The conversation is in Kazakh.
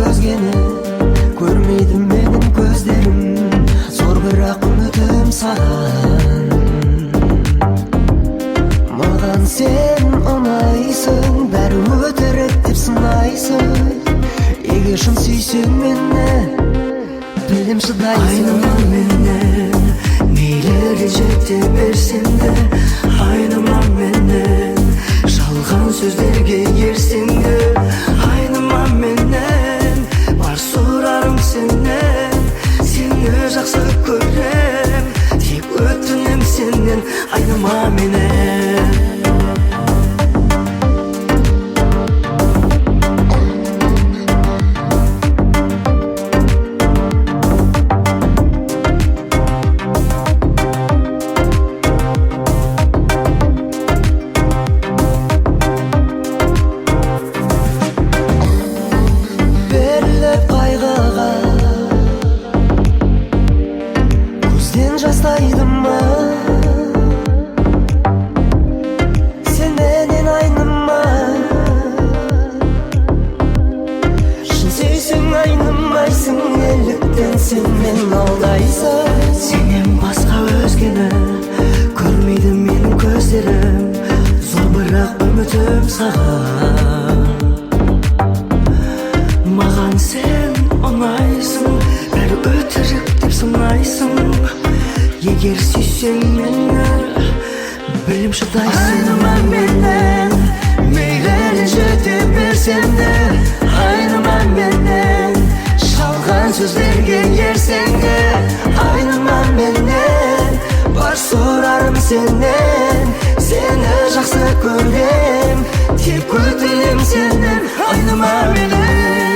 өзгені көрмейді менің көздерім. Зор бірақ үмітім саған. Маған сен ұнайсың, бәрі өтірік деп сынайсың. Егер шын сүйсең мені, білем шыдайсың. Айныма менен, мейлі ренжете берсең де. Айныма менен, жалған сөздерге ерсең де. Айныма менен, бар сұрарым сенен. Сені жақсы көрем, тек өтінем сенен. Айныма менен. Көзден жастайды ма? Сен менен айныма. Шын сүйсең айнымайсың, неліктен сен мен алдайсың? Сенен басқа өзгені көрмейді менің көздерім. Зор бірақ үмітім саған. Маған сен ұнайсың, бәрі өтірік деп сынайсың. Егер сүйсең мені, білем шыдайсың. Айныма менен, мейлі ренжете берсең де. Айныма менен, жалған сөздерге ерсең де. Айныма менен, бар сұрарым сенен. Сені жақсы көрем, тек өтінем сенен. Айныма менен.